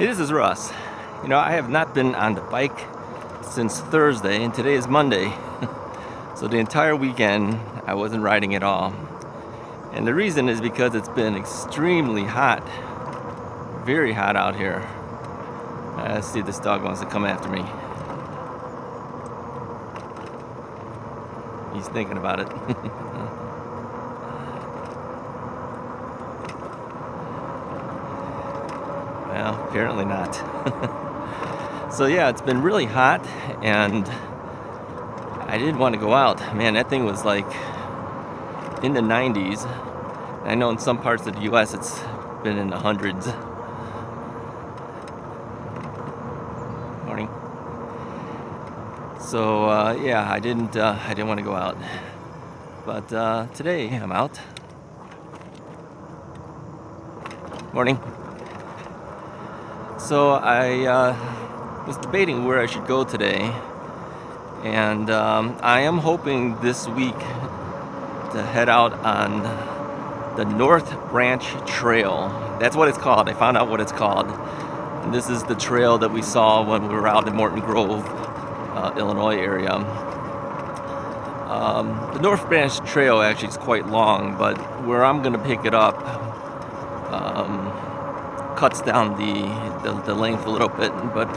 Hey, this is Russ. You know, I have not been on the bike since Thursday, and today is Monday. So the entire weekend, I wasn't riding at all. And the reason is because it's been extremely hot. Very hot out here. Let's see if this dog wants to come after me. He's thinking about it. Well, apparently not. So yeah, it's been really hot, and I didn't want to go out. Man, that thing was like in the 90s. I know in some parts of the US it's been in the hundreds. Morning. So yeah, I didn't want to go out, but today I'm out. Morning. So I was debating where I should go today, and I am hoping this week to head out on the North Branch Trail. That's what it's called. I found out what it's called. And this is the trail that we saw when we were out in Morton Grove, Illinois area. The North Branch Trail actually is quite long, but where I'm going to pick it up cuts down the length a little bit. But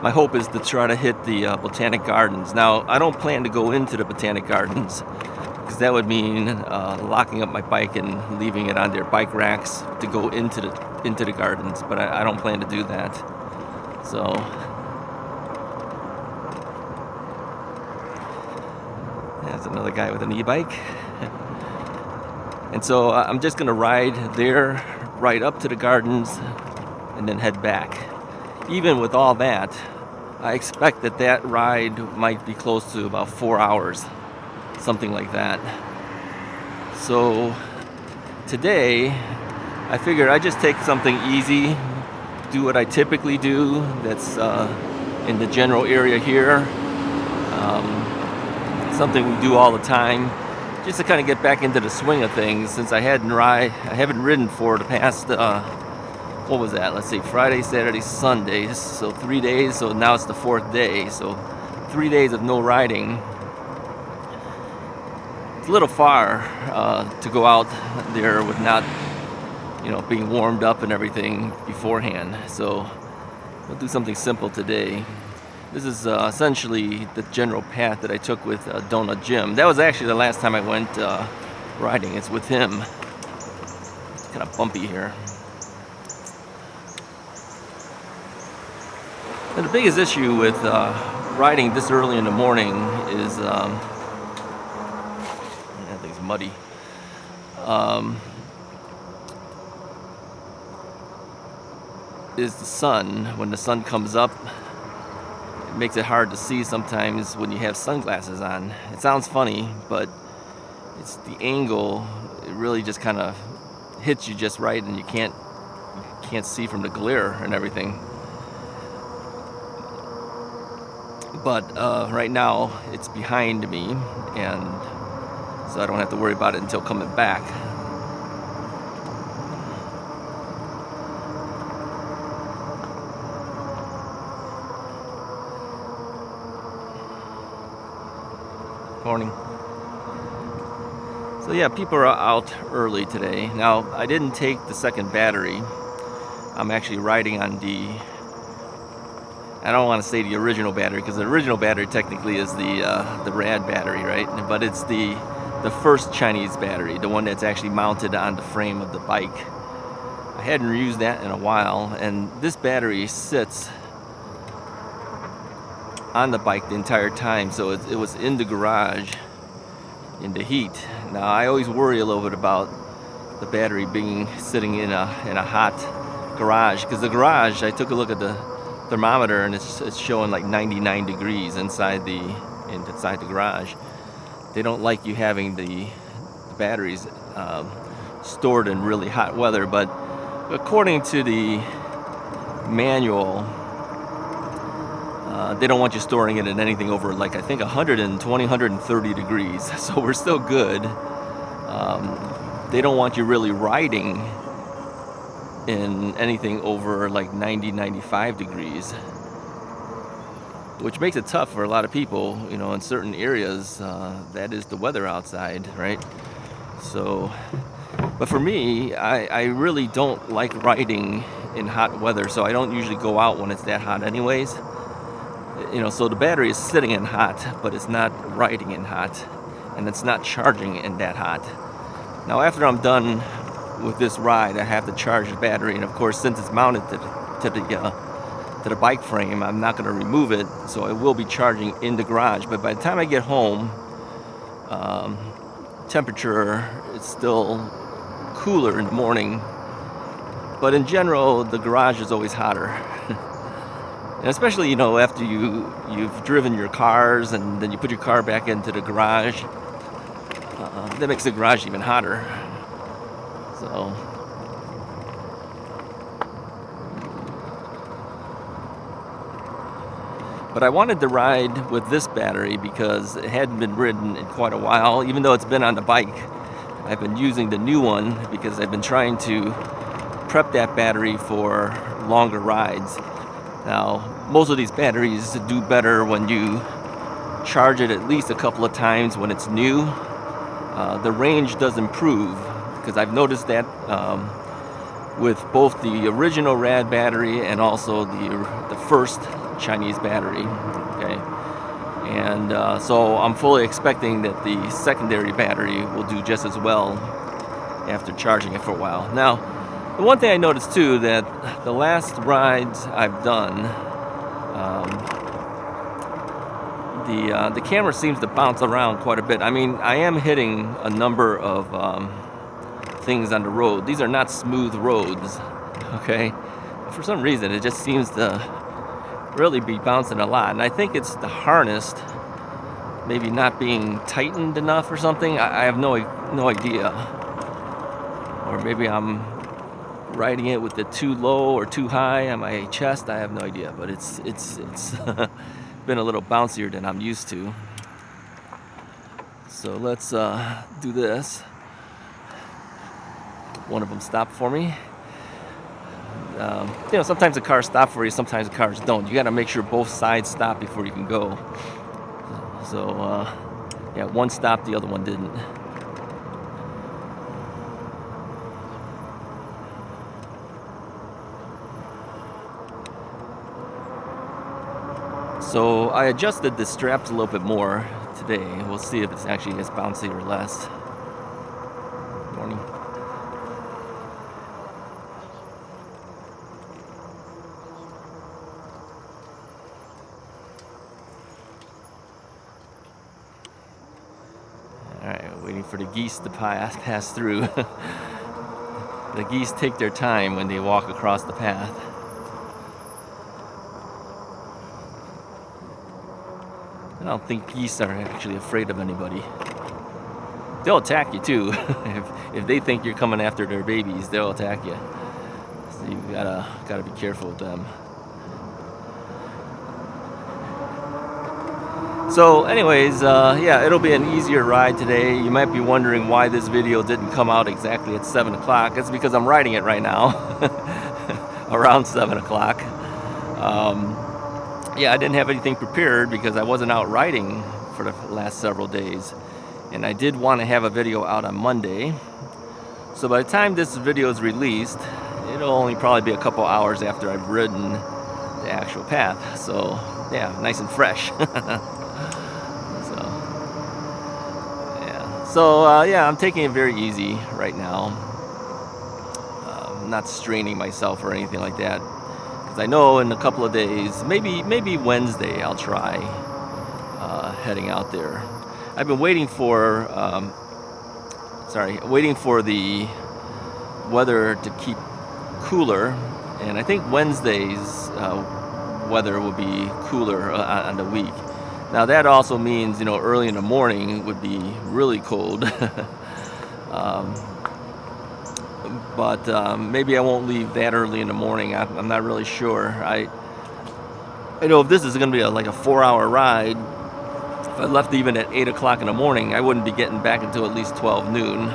my hope is to try to hit the Botanic Gardens. Now, I don't plan to go into the Botanic Gardens, because that would mean locking up my bike and leaving it on their bike racks to go into the gardens. But I don't plan to do that. So there's another guy with an e-bike. And so I'm just going to ride there, right up to the gardens, and then head back. Even with all that, I expect that ride might be close to about 4 hours, something like that. So today, I figured I'd just take something easy, do what I typically do, that's in the general area here, something we do all the time, just to kind of get back into the swing of things, since I haven't ridden for the past, what was that? Let's see, Friday, Saturday, Sunday, so 3 days, so now it's the 4th day, so 3 days of no riding. It's a little far to go out there with not, being warmed up and everything beforehand, so we'll do something simple today. This is essentially the general path that I took with Donut Jim. That was actually the last time I went riding. It's with him. It's kind of bumpy here. And the biggest issue with riding this early in the morning is, I think it's muddy. Is the sun. When the sun comes up, it makes it hard to see sometimes when you have sunglasses on. It sounds funny, but it's the angle. It really just kind of hits you just right, and you can't see from the glare and everything. But right now it's behind me, and so I don't have to worry about it until coming back. Morning. So yeah, people are out early today. Now, I didn't take the second battery. I'm actually riding on I don't want to say the original battery, because the original battery technically is the rad battery, right? But it's the first Chinese battery, the one that's actually mounted on the frame of the bike. I hadn't used that in a while, and this battery sits on the bike the entire time, so it was in the garage in the heat. Now, I always worry a little bit about the battery sitting in a hot garage, because the garage, I took a look at the thermometer, and it's showing like 99 degrees inside the garage. They don't like you having the batteries stored in really hot weather, but according to the manual, they don't want you storing it in anything over, like, I think 120, 130 degrees. So we're still good. They don't want you really riding in anything over like 90, 95 degrees, which makes it tough for a lot of people, you know, in certain areas. That is the weather outside, right? So, but for me, I really don't like riding in hot weather, so I don't usually go out when it's that hot anyways. You know, so the battery is sitting in hot, but it's not riding in hot, and it's not charging in that hot. Now, after I'm done with this ride, I have to charge the battery, and of course, since it's mounted to the bike frame, I'm not going to remove it, so it will be charging in the garage. But by the time I get home, temperature is still cooler in the morning, but in general, the garage is always hotter. And especially, you know, after you've driven your cars and then you put your car back into the garage, that makes the garage even hotter. So, but I wanted to ride with this battery because it hadn't been ridden in quite a while. Even though it's been on the bike, I've been using the new one because I've been trying to prep that battery for longer rides. Now, most of these batteries do better when you charge it at least a couple of times when it's new. The range does improve, because I've noticed that with both the original rad battery and also the first Chinese battery. Okay, and so I'm fully expecting that the secondary battery will do just as well after charging it for a while. Now, the one thing I noticed too, that the last rides I've done, the camera seems to bounce around quite a bit. I mean, I am hitting a number of things on the road. These are not smooth roads, okay? For some reason, it just seems to really be bouncing a lot. And I think it's the harness maybe not being tightened enough or something. I have no idea. Or maybe I'm riding it with it too low or too high on my chest. I have no idea, but it's been a little bouncier than I'm used to. So let's do this. One of them stopped for me. You know, sometimes the cars stop for you, sometimes the cars don't. You got to make sure both sides stop before you can go. So yeah, one stopped, the other one didn't. So I adjusted the straps a little bit more today. We'll see if it's actually as bouncy or less. Morning. Alright, waiting for the geese to pass through. The geese take their time when they walk across the path. I don't think geese are actually afraid of anybody. They'll attack you too. if they think you're coming after their babies, they'll attack you. So you gotta be careful with them. So anyways, yeah, it'll be an easier ride today. You might be wondering why this video didn't come out exactly at 7 o'clock. It's because I'm riding it right now, around 7 o'clock. Yeah, I didn't have anything prepared because I wasn't out riding for the last several days. And I did want to have a video out on Monday. So by the time this video is released, it'll only probably be a couple hours after I've ridden the actual path. So yeah, nice and fresh. So yeah, I'm taking it very easy right now. I'm not straining myself or anything like that. Because I know in a couple of days, maybe Wednesday, I'll try heading out there. I've been waiting for, waiting for the weather to keep cooler, and I think Wednesday's weather will be cooler on the week. Now that also means, you know, early in the morning would be really cold. But maybe I won't leave that early in the morning. I'm not really sure. I know if this is going to be like a 4-hour ride, if I left even at 8 o'clock in the morning, I wouldn't be getting back until at least 12 noon.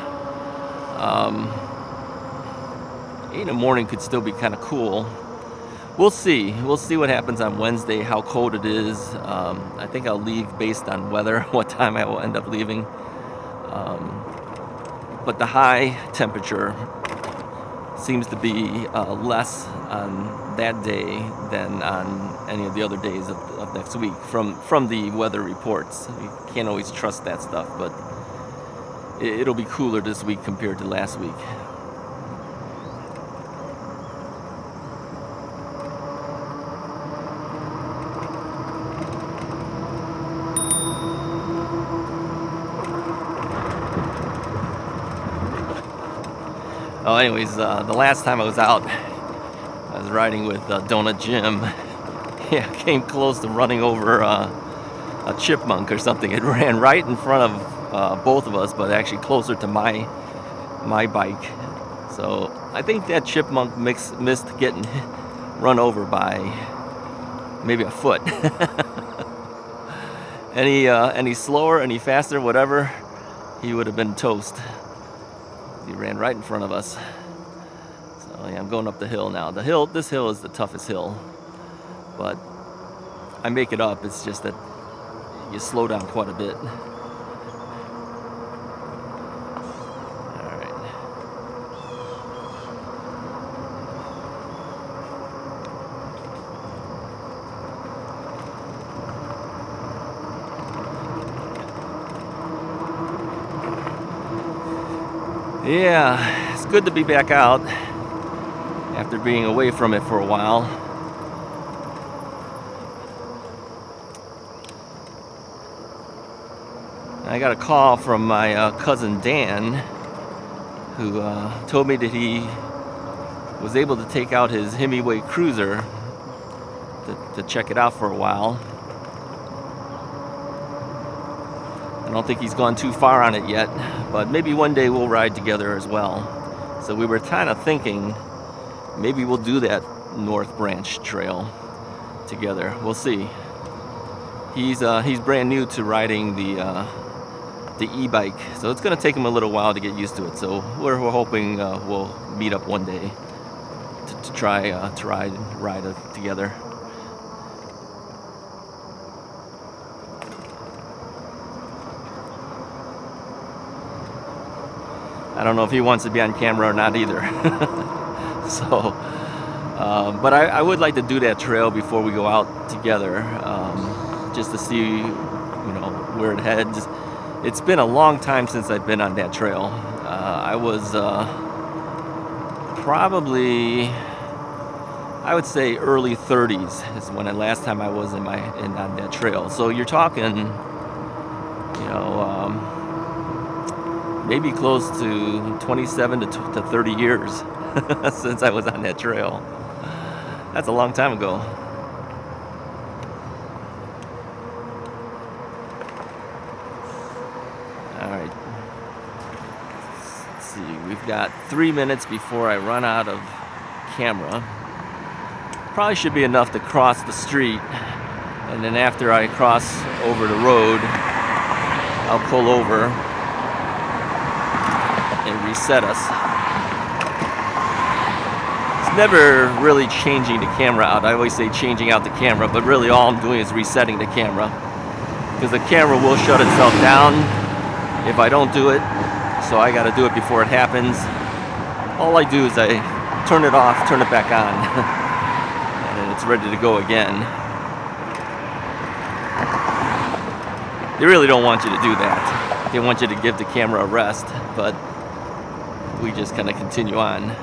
8 in the morning could still be kind of cool. We'll see. We'll see what happens on Wednesday, how cold it is. I think I'll leave based on weather, what time I will end up leaving. But the high temperature seems to be less on that day than on any of the other days of next week from the weather reports. You can't always trust that stuff, but it'll be cooler this week compared to last week. Oh, anyways, the last time I was out, I was riding with Donut Jim. Yeah, came close to running over a chipmunk or something. It ran right in front of both of us, but actually closer to my bike. So I think that chipmunk missed getting run over by maybe a foot. Any slower, any faster, whatever, he would have been toast. He ran right in front of us. So yeah, I'm going up the hill now. This hill is the toughest hill, but I make it up. It's just that you slow down quite a bit. All right. Yeah, it's good to be back out after being away from it for a while. I got a call from my cousin Dan, who told me that he was able to take out his Hemingway Cruiser to check it out for a while. I don't think he's gone too far on it yet, but maybe one day we'll ride together as well. So we were kind of thinking maybe we'll do that North Branch Trail together. We'll see. He's brand new to riding the e-bike, so it's going to take him a little while to get used to it. So we're hoping we'll meet up one day to try to ride together. I don't know if he wants to be on camera or not either. So, but I would like to do that trail before we go out together, just to see, where it heads. It's been a long time since I've been on that trail. I was probably, I would say, early 30s is when the last time I was on that trail. So you're talking, maybe close to 27 to 30 years since I was on that trail. That's a long time ago. All right. Let's see. We've got 3 minutes before I run out of camera. Probably should be enough to cross the street. And then after I cross over the road, I'll pull over and reset us. It's never really changing the camera out. I always say changing out the camera, but really all I'm doing is resetting the camera, because the camera will shut itself down if I don't do it. So I got to do it before it happens. All I do is I turn it off, turn it back on, and it's ready to go again. They really don't want you to do that. They want you to give the camera a rest, but we just kind of continue on.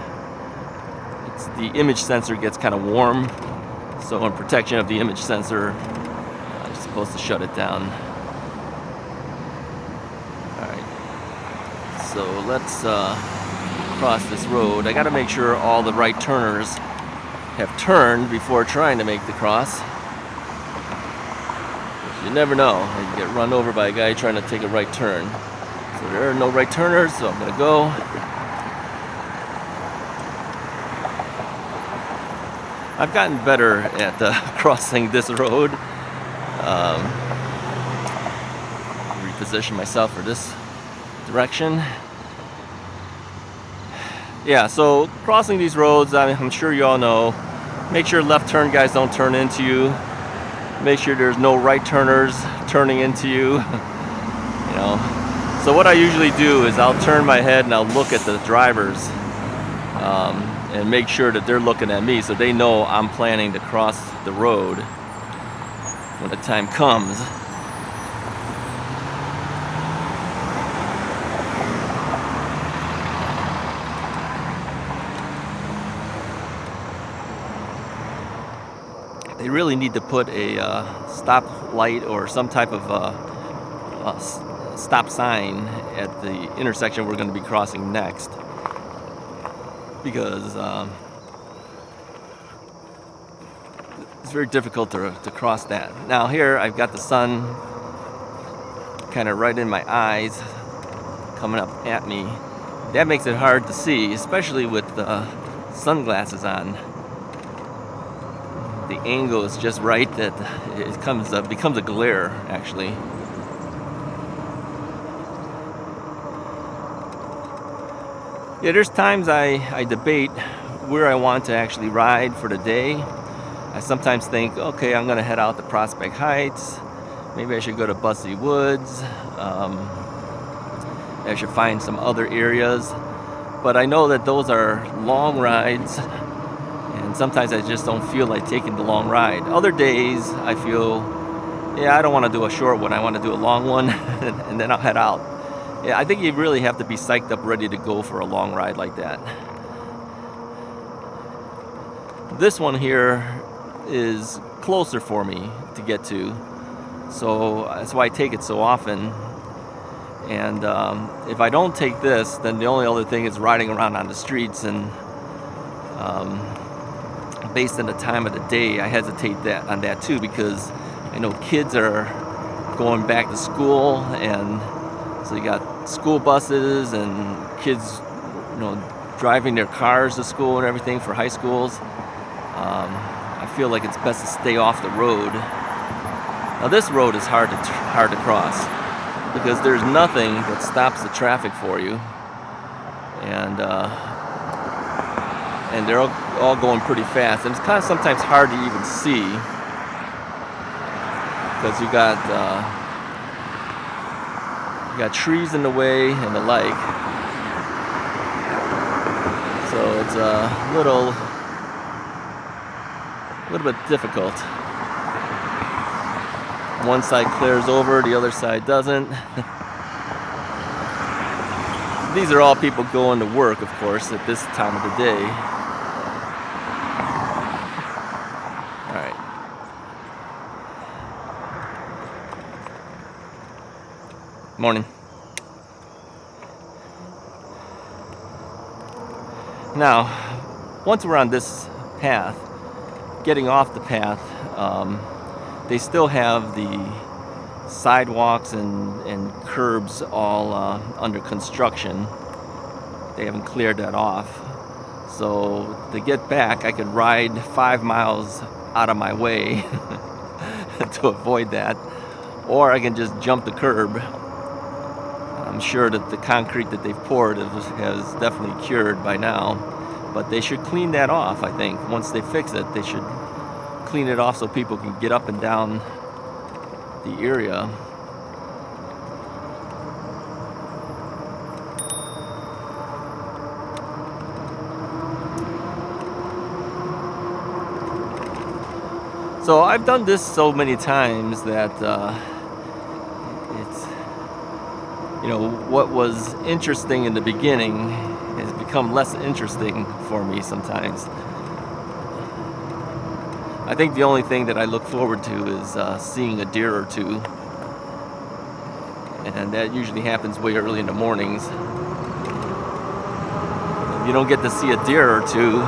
The image sensor gets kind of warm, so in protection of the image sensor, I'm supposed to shut it down. Alright, so let's cross this road. I got to make sure all the right turners have turned before trying to make the cross. You never know. You get run over by a guy trying to take a right turn. So there are no right turners, so I'm going to go. I've gotten better at crossing this road. Reposition myself for this direction. Yeah, so crossing these roads, I'm sure you all know, make sure left turn guys don't turn into you. Make sure there's no right turners turning into you. You know. So what I usually do is I'll turn my head and I'll look at the drivers and make sure that they're looking at me so they know I'm planning to cross the road when the time comes. They really need to put a stop light or some type of stop sign at the intersection we're going to be crossing next, because it's very difficult to cross that. Now here I've got the sun kind of right in my eyes coming up at me. That makes it hard to see, especially with sunglasses on. The angle is just right that it becomes a glare, actually. Yeah, there's times I debate where I want to actually ride for the day. I sometimes think, okay, I'm going to head out to Prospect Heights. Maybe I should go to Bussey Woods. I should find some other areas. But I know that those are long rides. And sometimes I just don't feel like taking the long ride. Other days I feel, yeah, I don't want to do a short one. I want to do a long one, and then I'll head out. Yeah, I think you really have to be psyched up, ready to go for a long ride like that. This one here is closer for me to get to, so that's why I take it so often. And if I don't take this, then the only other thing is riding around on the streets, and based on the time of the day, I hesitate on that too, because I know kids are going back to school, and so you got school buses and kids, driving their cars to school and everything for high schools. I feel like it's best to stay off the road. Now this road is hard to cross because there's nothing that stops the traffic for you, and they're all going pretty fast, and it's kind of sometimes hard to even see because you got trees in the way and the like, so it's a little bit difficult. One side clears over, the other side doesn't. These are all people going to work, of course, at this time of the day. All right. Morning. Now, once we're on this path, getting off the path, they still have the sidewalks and curbs all under construction. They haven't cleared that off. So to get back, I could ride 5 miles out of my way to avoid that, or I can just jump the curb. I'm sure that the concrete that they've poured has definitely cured by now, but they should clean that off, I think. Once they fix it, they should clean it off so people can get up and down the area. So I've done this so many times that it's, what was interesting in the beginning has become less interesting for me sometimes. I think the only thing that I look forward to is seeing a deer or two, and that usually happens way early in the mornings. If you don't get to see a deer or two,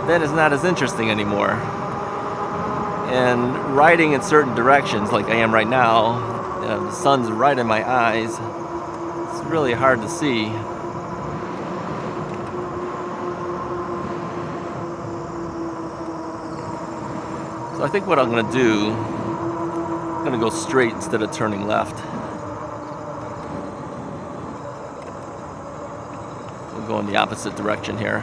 then it's not as interesting anymore. And riding in certain directions, like I am right now, the sun's right in my eyes. It's really hard to see. So I think what I'm going to do, I'm going to go straight instead of turning left. going the opposite direction here.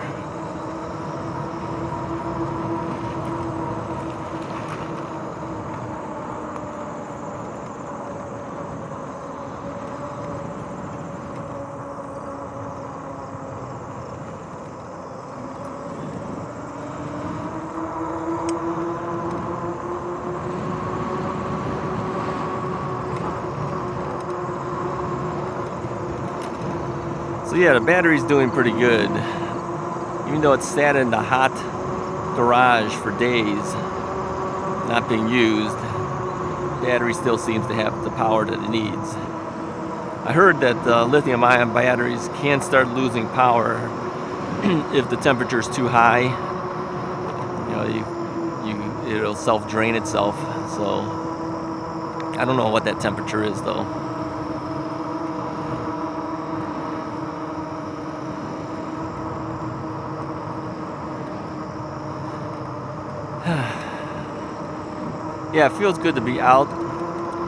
So yeah, the battery's doing pretty good. Even though it's sat in the hot garage for days, not being used, the battery still seems to have the power that it needs. I heard that lithium-ion batteries can start losing power if the temperature is too high. You know, it'll self-drain itself. So I don't know what that temperature is though. Yeah, it feels good to be out.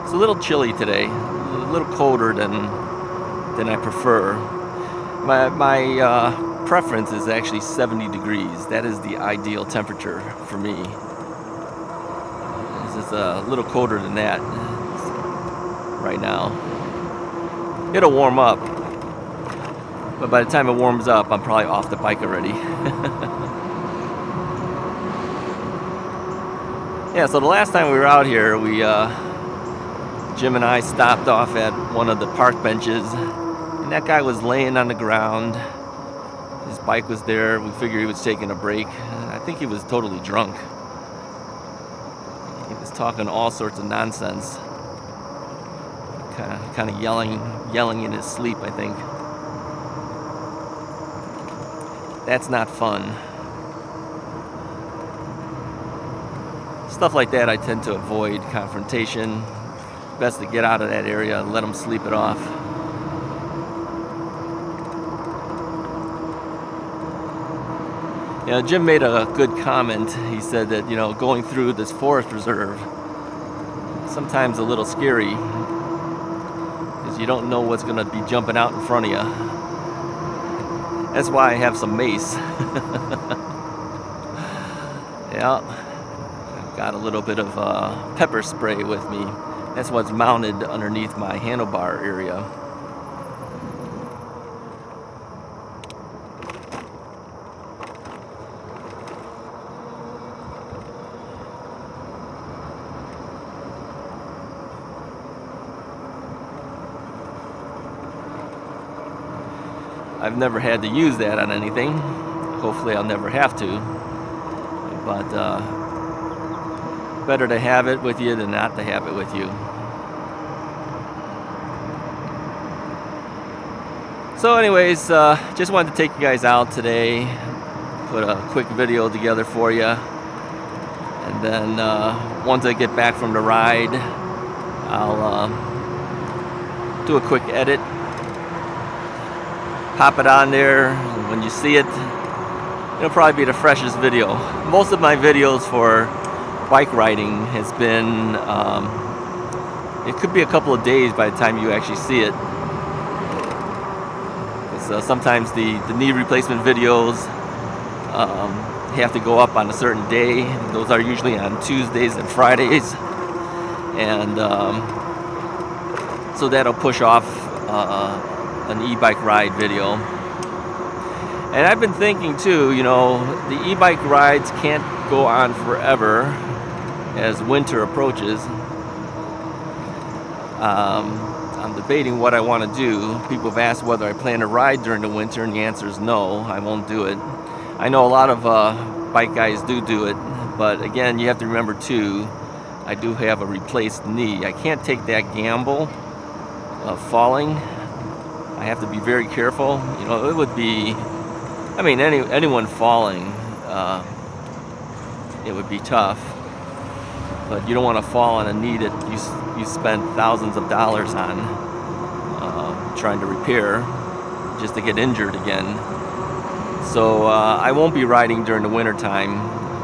It's a little chilly today, a little colder than I prefer. My preference is actually 70 degrees. That is the ideal temperature for me. This is a little colder than that right now. It'll warm up, but by the time it warms up, I'm probably off the bike already. Yeah, so the last time we were out here, Jim and I stopped off at one of the park benches, and that guy was laying on the ground. His bike was there. We figured he was taking a break. I think he was totally drunk. He was talking all sorts of nonsense, kind of yelling in his sleep, I think. That's not fun. Stuff like that I tend to avoid confrontation. Best to get out of that area and let them sleep it off. You know, Jim made a good comment. He said that, you know, going through this forest reserve sometimes a little scary because you don't know what's going to be jumping out in front of you. That's why I have some mace. Yeah. Got a little bit of pepper spray with me. That's what's mounted underneath my handlebar area. I've never had to use that on anything. Hopefully I'll never have to. But better to have it with you than not to have it with you. So anyways, just wanted to take you guys out today, put a quick video together for you, and then once I get back from the ride, I'll do a quick edit, pop it on there, and when you see it, it'll probably be the freshest video. Most of my videos for bike riding has been, it could be a couple of days by the time you actually see it. Sometimes the knee replacement videos have to go up on a certain day. Those are usually on Tuesdays and Fridays. And so that'll push off an e-bike ride video. And I've been thinking too, you know, the e-bike rides can't go on forever as winter approaches. I'm debating what I want to do. People have asked whether I plan to ride during the winter, and the answer is no, I won't do it. I know a lot of bike guys do it, but again, you have to remember too, I do have a replaced knee. I can't take that gamble of falling. I have to be very careful. You know, it would be, I mean, anyone falling, it would be tough. But you don't want to fall on a knee that you spent thousands of dollars on trying to repair just to get injured again. So I won't be riding during the winter time.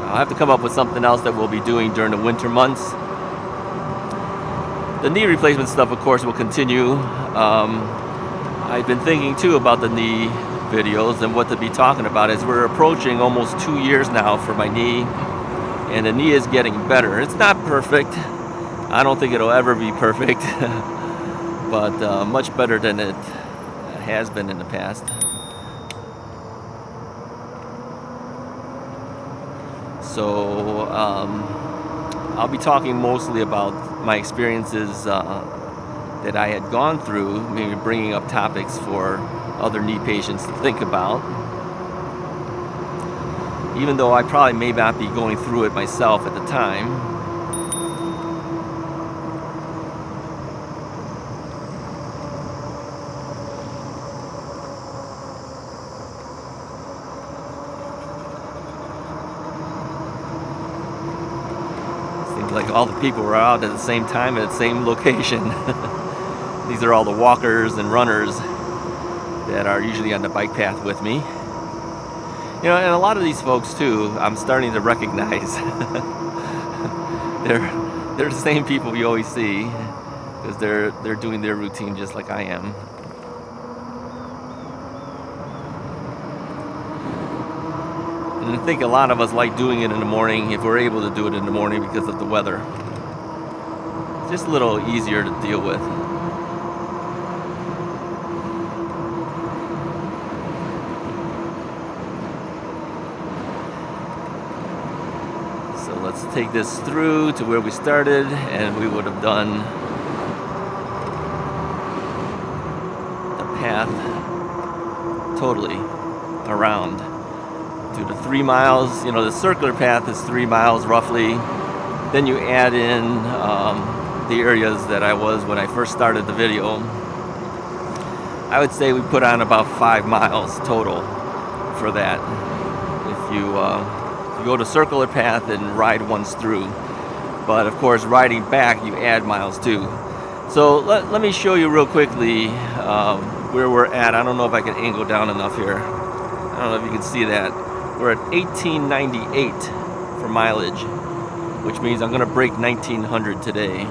I'll have to come up with something else that we'll be doing during the winter months. The knee replacement stuff, of course, will continue. I've been thinking too about the knee videos and what to be talking about, as we're approaching almost 2 years now for my knee, and the knee is getting better. It's not perfect. I don't think it'll ever be perfect, but much better than it has been in the past. So I'll be talking mostly about my experiences that I had gone through, maybe bringing up topics for other knee patients to think about, even though I probably may not be going through it myself at the time. Like all the people were out at the same time at the same location. These are all the walkers and runners that are usually on the bike path with me. You know, and a lot of these folks too, I'm starting to recognize. they're the same people we always see, because they're doing their routine just like I am. And I think a lot of us like doing it in the morning, if we're able to do it in the morning, because of the weather. It's just a little easier to deal with. So let's take this through to where we started, and we would have done the path totally around. Do the 3 miles. You know, the circular path is 3 miles roughly. Then you add in the areas that I was when I first started the video. I would say we put on about 5 miles total for that. If you go to circular path and ride once through, but of course riding back you add miles too. So let me show you real quickly where we're at. I don't know if I can angle down enough here. I don't know if you can see that. We're at 1898 for mileage, which means I'm going to break 1900 today.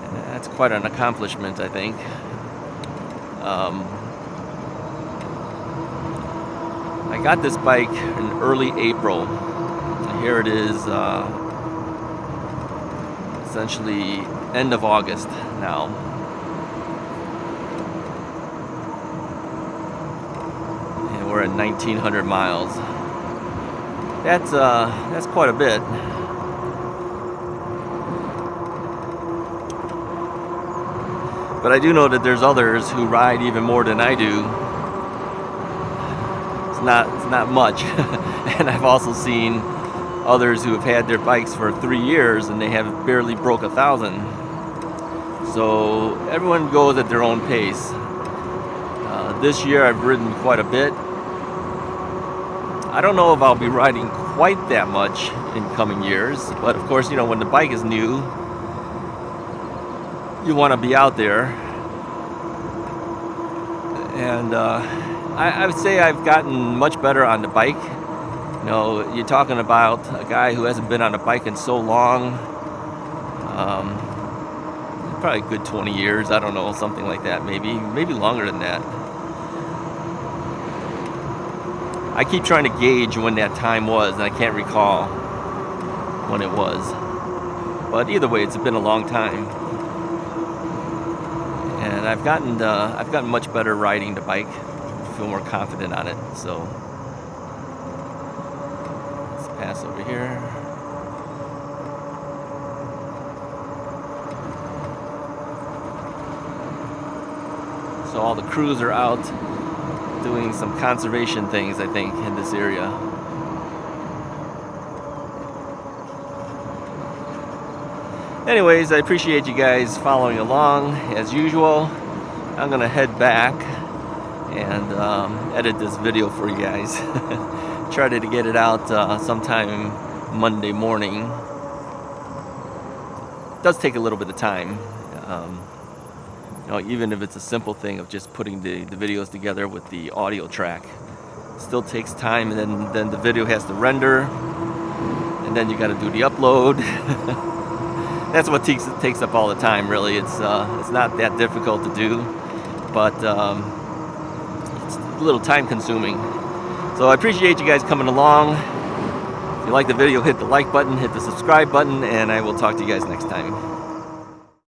And that's quite an accomplishment, I think. I got this bike in early April. And here it is, essentially end of August now. We're at 1900 miles. That's quite a bit. But I do know that there's others who ride even more than I do. It's not much. And I've also seen others who have had their bikes for 3 years and they have barely broke 1,000. So everyone goes at their own pace. This year I've ridden quite a bit. I don't know if I'll be riding quite that much in coming years, but of course, you know, when the bike is new, you want to be out there. And I would say I've gotten much better on the bike. You know, you're talking about a guy who hasn't been on a bike in so long, probably a good 20 years, I don't know, something like that, maybe longer than that. I keep trying to gauge when that time was, and I can't recall when it was. But either way, it's been a long time, and I've gotten much better riding the bike. I feel more confident on it. So let's pass over here. So all the crews are out doing some conservation things, I think, in this area. Anyways, I appreciate you guys following along as usual. I'm gonna head back and edit this video for you guys. Try to get it out sometime Monday morning. It does take a little bit of time. You know, even if it's a simple thing of just putting the videos together with the audio track, it still takes time, and then the video has to render, and then you got to do the upload. that's what takes up all the time, really. It's not that difficult to do, but it's a little time consuming. So I appreciate you guys coming along. If you like the video, hit the like button, hit the subscribe button, and I will talk to you guys next time.